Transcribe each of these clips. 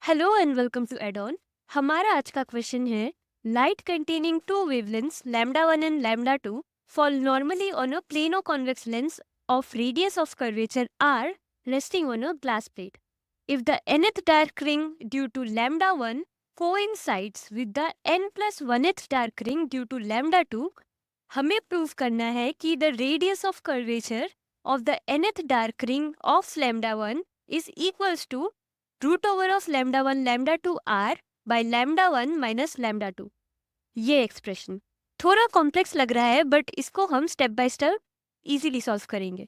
Hello and welcome to Adon. हमारा आज का क्वेश्चन है light containing two wavelengths lambda 1 and lambda 2 fall normally on a plano convex lens of radius of curvature r resting on a glass plate. If the nth dark ring due to lambda 1 coincides with the n plus 1th dark ring due to lambda 2, हमें prove करना है कि the radius of curvature of the nth dark ring of lambda 1 is equals to root over of lambda 1 lambda 2 r by lambda 1 minus lambda 2। ये expression थोड़ा complex लग रहा है but इसको हम step by step easily solve करेंगे।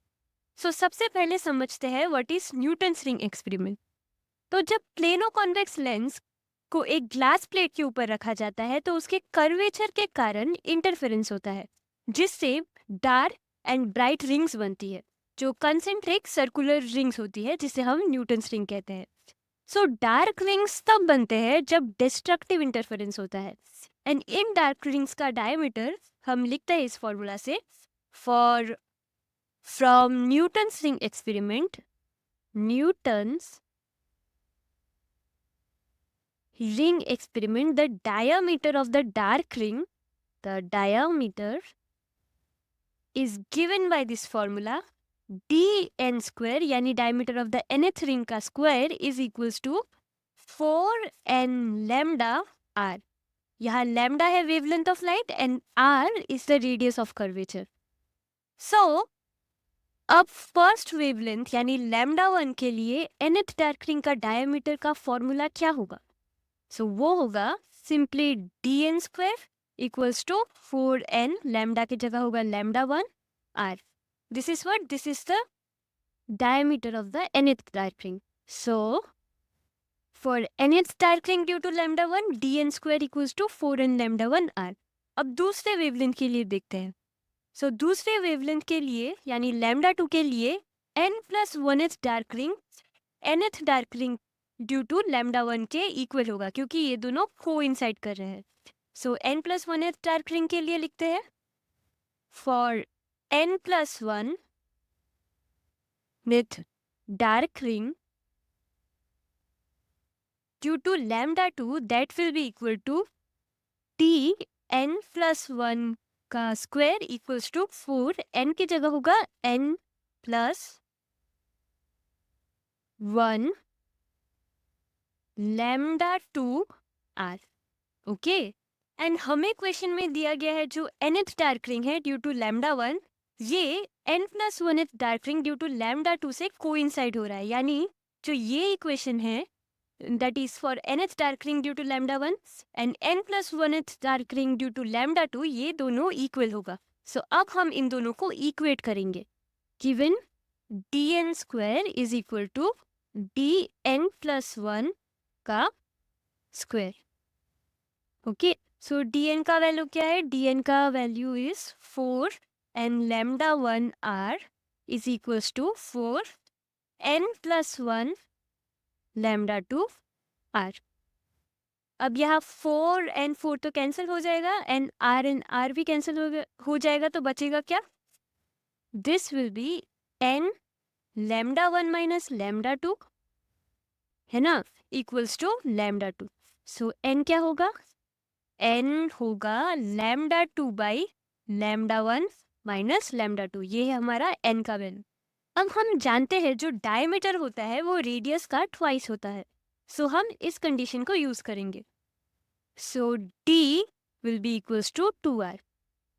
सबसे पहले समझते हैं what is Newton's ring experiment. तो जब प्लेनो कॉन्वेक्स लेंस को एक ग्लास प्लेट के ऊपर रखा जाता है तो उसके कर्वेचर के कारण इंटरफेरेंस होता है जिससे डार्क एंड ब्राइट रिंग्स बनती है जो कंसेंट्रिक सर्कुलर रिंग्स होती है जिसे हम न्यूटन्स रिंग कहते हैं। डार्क रिंग्स तब बनते हैं जब डिस्ट्रक्टिव इंटरफेरेंस होता है एंड इन डार्क रिंग्स का डायमीटर हम लिखते हैं इस फॉर्मूला से for from Newton's ring experiment Newton's ring experiment the diameter of the dark ring the diameter is given by this formula dn square यानी diameter of the nth ring का square is equals to 4n lambda r। यहाँ lambda है wavelength of light and r is the radius of curvature। अब first wavelength यानी lambda 1 के लिए nth dark ring का diameter का फॉर्मूला क्या होगा? वो होगा simply dn square equals to 4n lambda की जगह होगा lambda 1 r। This is what this is the diameter of the nth dark ring। For nth dark ring due to lambda 1 dn square equals to 4n lambda 1 r। अब दूसरे wavelength के लिए देखते हैं। दूसरे वेवलेंथ के लिए यानी lambda 2 के लिए n plus 1th dark ring nth dark ring due to lambda 1 के इक्वल होगा क्योंकि ये दोनों कोइंसाइड कर रहे हैं। n plus 1th dark ring के लिए लिखते हैं for n plus 1 with dark ring due to lambda 2 that will be equal to t n plus 1 का स्क्वायर इक्वल्स टू 4 n की जगह होगा n plus 1 lambda 2 r। Okay and हमें question में दिया गया है जो nth डार्क रिंग है ड्यू टू lambda 1 ये n plus 1th dark ring due to lambda 2 से कोइंसाइड हो रहा है यानी जो ये इक्वेशन है that is for nth dark ring due to lambda 1 and n plus 1th dark ring due to lambda 2 ये दोनों इक्वल होगा। अब हम इन दोनों को इक्वेट करेंगे given dn square is equal to dn plus 1 का स्क्वायर। ओके dn का वैल्यू क्या है? dn का value is 4 and lambda 1 r is equals to 4 n plus 1 lambda 2 r। अब यहाँ 4 and 4 तो कैंसिल हो जाएगा and r भी कैंसिल हो जाएगा तो बचेगा क्या? This will be n lambda 1 minus lambda 2 है ना इक्वल्स टू lambda 2। n क्या होगा? n होगा lambda 2 by lambda 1 minus lambda 2। ये है हमारा n का वैल्यू। अब हम जानते हैं जो डायमीटर होता है वो रेडियस का ट्वाइस होता है। हम इस कंडीशन को यूज करेंगे। d will be equals to 2r।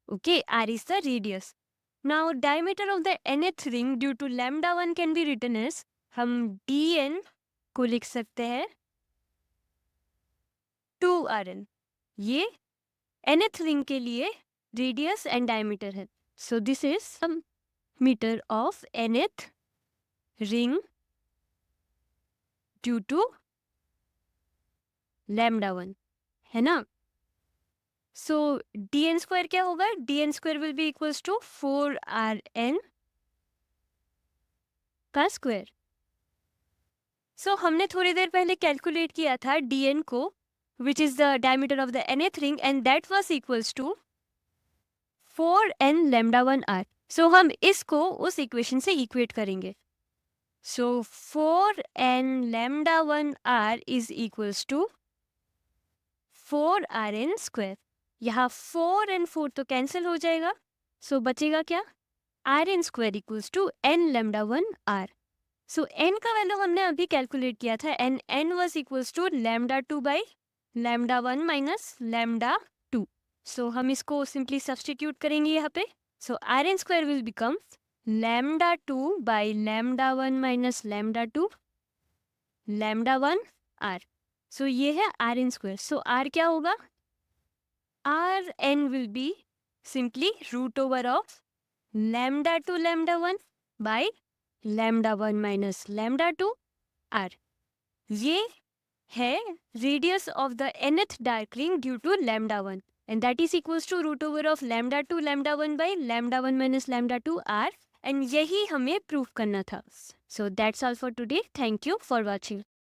okay, r is the radius। now diameter of the nth ring due to lambda 1 can be written as हम dn को लिख सकते हैं 2rn। ये nth ring के लिए रेडियस एंड डायमीटर है। This is some metre of nth ring due to lambda 1 है ना। dn स्क्वायर क्या होगा? dn square will be equals to 4rn का स्क्वायर। हमने थोड़ी देर पहले कैलकुलेट किया था dn को which is the diameter of the nth ring and that was equals to 4n lambda 1 r। हम इसको उस इक्वेशन से इक्वेट करेंगे। So 4n lambda 1 r is equals to 4rn square. यहाँ 4 and 4 तो कैंसिल हो जाएगा. सो बचेगा क्या? rn square equals to n lambda 1 r. So n का वैल्यू हमने अभी कैलकुलेट किया था and n was equals to lambda 2 by lambda 1 minus lambda 2. सो हम इसको सिंपली सब्स्टिट्यूट करेंगे यहाँ पे. सो rn square will become lambda 2 by lambda 1 minus lambda 2 lambda 1 r. सो ये है rn स्क्वायर. सो r क्या होगा? rn will be simply root over of lambda 2 lambda 1 by lambda 1 minus lambda 2 r. ये है radius of the nth dark ring due to lambda 1 and that is equals to root over of lambda 2 lambda 1 by lambda 1 minus lambda 2 r. and यही हमें proof करना था. So that's all for today. Thank you for watching.